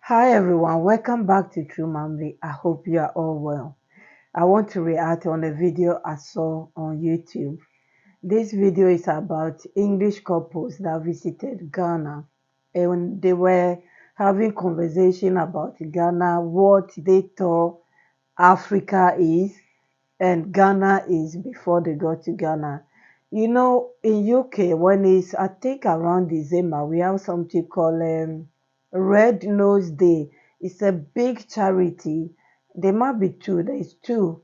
Hi everyone, welcome back to True Mambi. I hope you are all well. I want to react on a video I saw on YouTube. This video is about English couples that visited Ghana and they were having conversation about Ghana, what they thought Africa is and Ghana is before they got to Ghana. You know, in UK, when it's I think around December, we have something called Red Nose Day. It's a big charity. There might be two. There is two.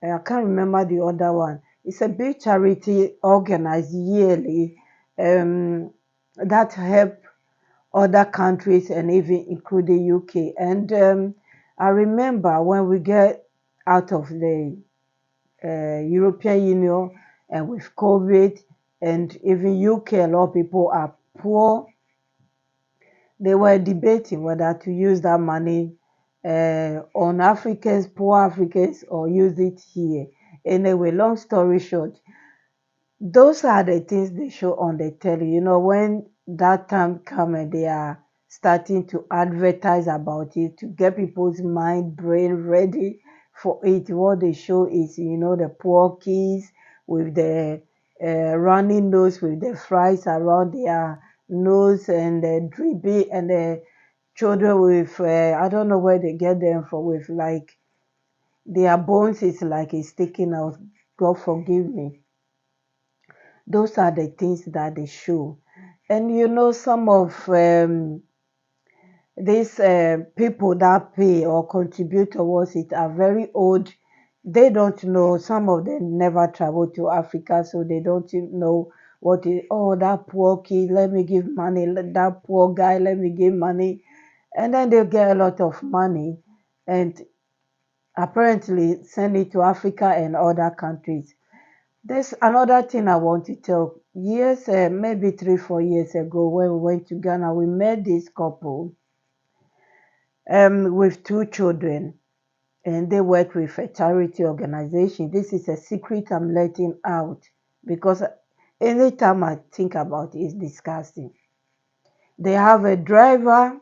I can't remember the other one. It's a big charity organized yearly that help other countries and even include the UK. And I remember when we get out of the European Union and with COVID and even UK, a lot of people are poor. They were debating whether to use that money on Africans, poor Africans, or use it here. Anyway, long story short, those are the things they show on the telly. You know, when that time comes and they are starting to advertise about it to get people's mind, brain ready for it. What they show is, you know, the poor kids with the running nose, with the fries around their nose and the drippy, and the children with, I don't know where they get them from, with like their bones is like it's sticking out. God forgive me. Those are the things that they show. And you know, some of these people that pay or contribute towards it are very old. They don't know, some of them never traveled to Africa, so they don't know what is, oh, that poor kid, let me give money, that poor guy, let me give money. And then they get a lot of money and apparently send it to Africa and other countries. There's another thing I want to tell. Years, maybe 3, 4 years ago, when we went to Ghana, we met this couple with two children, and they work with a charity organization. This is a secret I'm letting out because anytime I think about it, it's disgusting. They have a driver,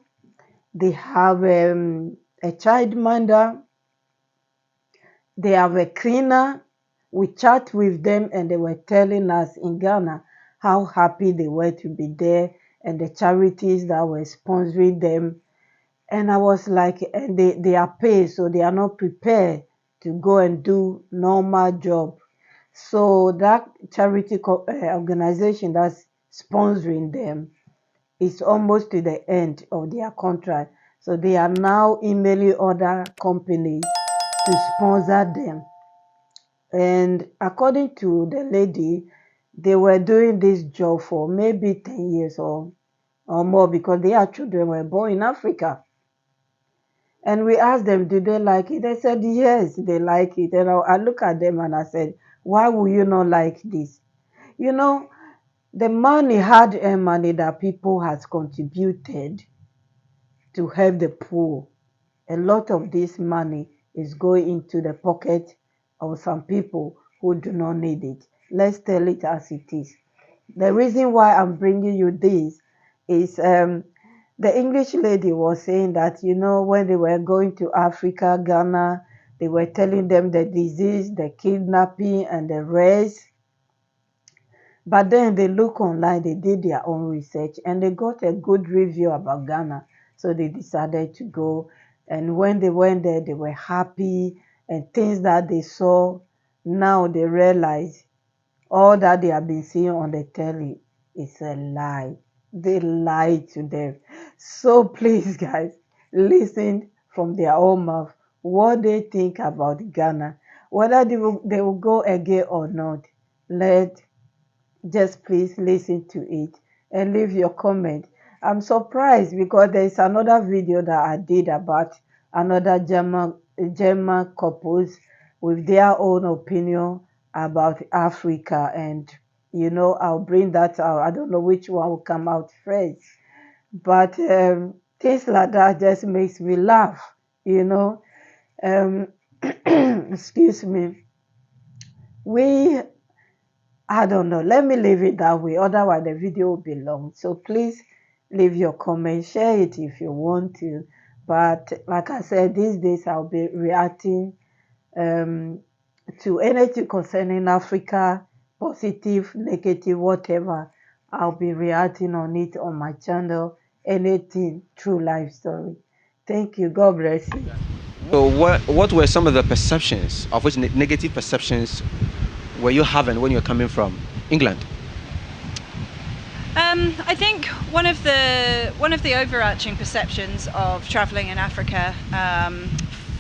they have a childminder, they have a cleaner. We chat with them and they were telling us in Ghana how happy they were to be there and the charities that were sponsoring them. And I was like, and they are paid, so they are not prepared to go and do normal job. So that charity organization that's sponsoring them is almost to the end of their contract. So they are now emailing other companies to sponsor them. And according to the lady, they were doing this job for maybe 10 years or more because their children were born in Africa. And we asked them, do they like it? They said, yes, they like it. And I look at them and I said, why would you not like this? You know, the money, hard-earned money that people has contributed to help the poor, a lot of this money is going into the pocket of some people who do not need it. Let's tell it as it is. The reason why I'm bringing you this is the English lady was saying that, you know, when they were going to Africa, Ghana, they were telling them the disease, the kidnapping, and the rest. But then they look online, they did their own research, and they got a good review about Ghana. So they decided to go. And when they went there, they were happy. And things that they saw, now they realize all that they have been seeing on the telly is a lie. They lied to them. So please, guys, listen from their own mouth what they think about Ghana. Whether they will go again or not, just please listen to it and leave your comment. I'm surprised because there is another video that I did about another German couples with their own opinion about Africa, and you know, I'll bring that out. I don't know which one will come out first, but things like that just makes me laugh, you know. Um, excuse me. We I don't know. Let me leave it that way. Otherwise, the video will be long. So please leave your comment, share it if you want to. But like I said, these days I'll be reacting um, to anything concerning Africa, positive, negative, whatever. I'll be reacting on it on my channel, anything, true life story. Thank you. God bless you. So what were some of the perceptions, of which negative perceptions were you having when you're coming from England? I think one of the overarching perceptions of travelling in Africa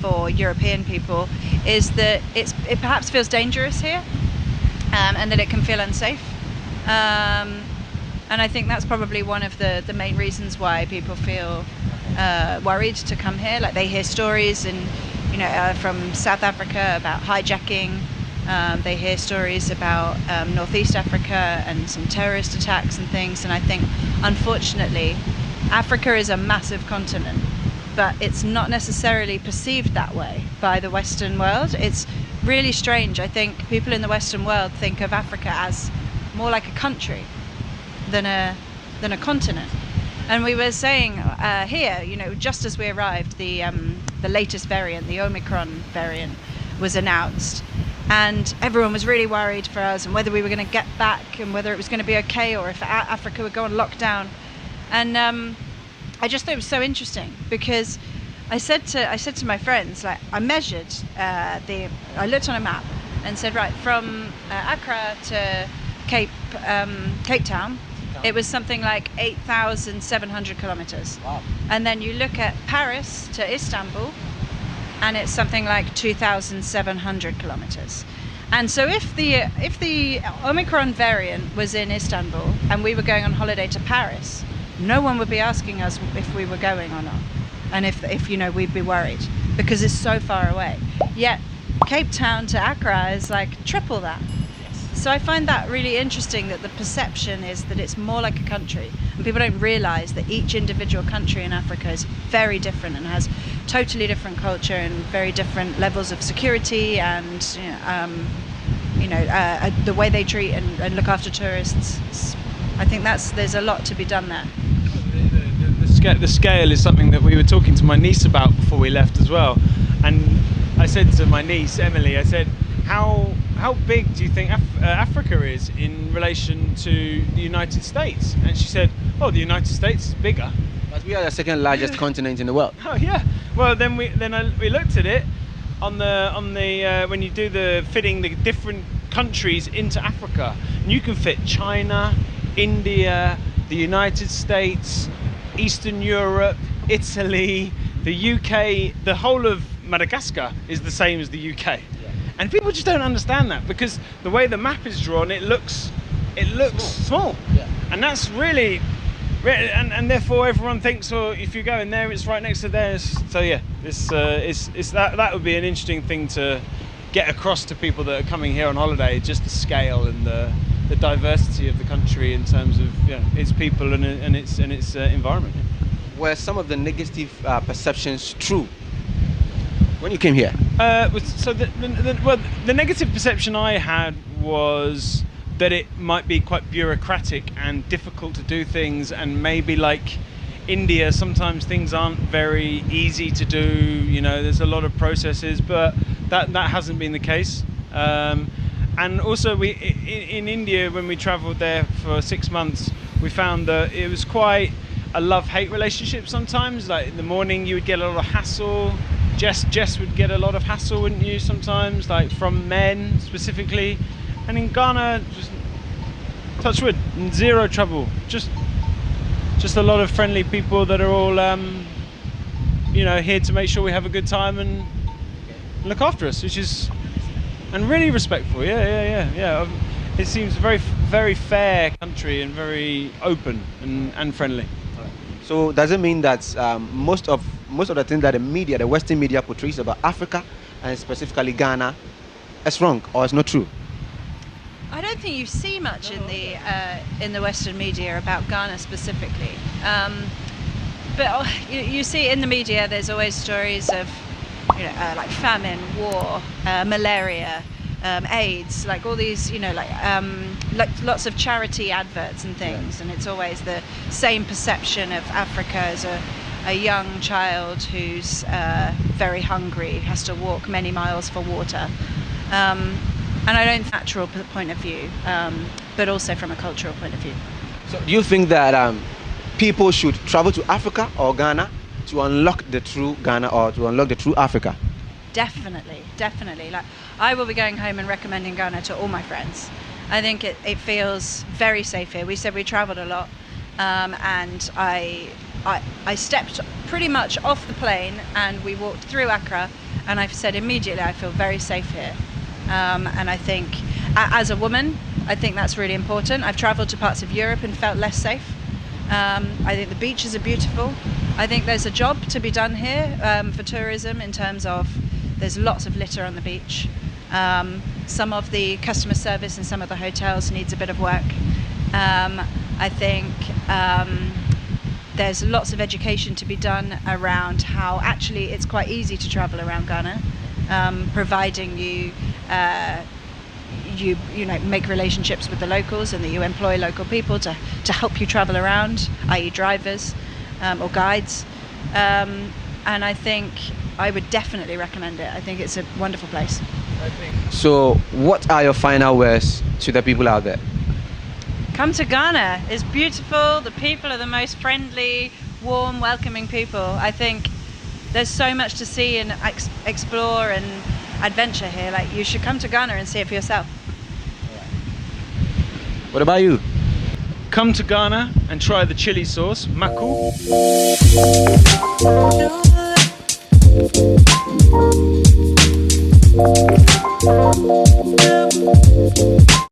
for European people is that it perhaps feels dangerous here, and that it can feel unsafe. And I think that's probably one of the main reasons why people feel worried to come here. Like, they hear stories from South Africa about hijacking. They hear stories about Northeast Africa and some terrorist attacks and things. And I think, unfortunately, Africa is a massive continent, but it's not necessarily perceived that way by the Western world. It's really strange. I think people in the Western world think of Africa as more like a country than a continent. And we were saying here, just as we arrived, the latest variant, the Omicron variant, was announced, and everyone was really worried for us and whether we were going to get back and whether it was going to be okay, or if Africa would go on lockdown. And I just thought it was so interesting, because I said to my friends, like, I measured I looked on a map and said, right, from Accra to Cape Town, it was something like 8,700 kilometers. Wow. And then you look at Paris to Istanbul, and it's something like 2,700 kilometers. And so if the Omicron variant was in Istanbul and we were going on holiday to Paris, no one would be asking us if we were going or not, and if we'd be worried, because it's so far away. Yet Cape Town to Accra is like triple that. So I find that really interesting, that the perception is that it's more like a country, and people don't realize that each individual country in Africa is very different and has totally different culture and very different levels of security, and the way they treat and look after tourists. I think there's a lot to be done there. The scale is something that we were talking to my niece about before we left as well, and I said to my niece Emily, I said, how big do you think Africa is in relation to the United States? And she said, oh, the United States is bigger. But we are the second largest continent in the world. Oh yeah. Well, then we looked at it on the when you do the fitting the different countries into Africa, and you can fit China, India, the United States, Eastern Europe, Italy, the UK, the whole of Madagascar is the same as the UK. And people just don't understand that, because the way the map is drawn, it looks small. Yeah. And that's really, and therefore everyone thinks, oh, if you go in there, it's right next to theirs. So yeah, it's that would be an interesting thing to get across to people that are coming here on holiday, just the scale and the diversity of the country in terms of its people and its environment. Were some of the negative perceptions true when you came here? So the negative perception I had was that it might be quite bureaucratic and difficult to do things, and maybe like India, sometimes things aren't very easy to do. There's a lot of processes, but that hasn't been the case. And also, in India, when we travelled there for 6 months, we found that it was quite a love-hate relationship sometimes. Like in the morning, you would get a lot of hassle. Jess would get a lot of hassle, wouldn't you, sometimes, like from men specifically. And in Ghana, just touch wood, zero trouble. Just a lot of friendly people that are all, here to make sure we have a good time and look after us, and really respectful. Yeah. It seems a very, very fair country and very open and friendly. So does it mean that most of the things that the Western media portrays about Africa and specifically Ghana is wrong, or it's not true? I don't think you see much in the Western media about Ghana specifically, but you see in the media there's always stories of like famine, war, malaria, AIDS, like all these, like lots of charity adverts and things, and it's always the same perception of Africa as a young child who's very hungry, has to walk many miles for water. And I don't natural point of view, but also from a cultural point of view. So do you think that people should travel to Africa or Ghana to unlock the true Ghana or to unlock the true Africa? Definitely. Like, I will be going home and recommending Ghana to all my friends. I think it feels very safe here. We said we travelled a lot, and I stepped pretty much off the plane and we walked through Accra, and I've said immediately I feel very safe here. And I think, as a woman, I think that's really important. I've travelled to parts of Europe and felt less safe. I think the beaches are beautiful. I think there's a job to be done here for tourism in terms of there's lots of litter on the beach. Some of the customer service in some of the hotels needs a bit of work. I think there's lots of education to be done around how actually it's quite easy to travel around Ghana, providing you make relationships with the locals and that you employ local people to help you travel around, i.e. drivers or guides. And I think I would definitely recommend it. I think it's a wonderful place. So what are your final words to the people out there? Come to Ghana. It's beautiful. The people are the most friendly, warm, welcoming people. I think there's so much to see and explore and adventure here. Like, you should come to Ghana and see it for yourself. What about you? Come to Ghana and try the chili sauce, maku.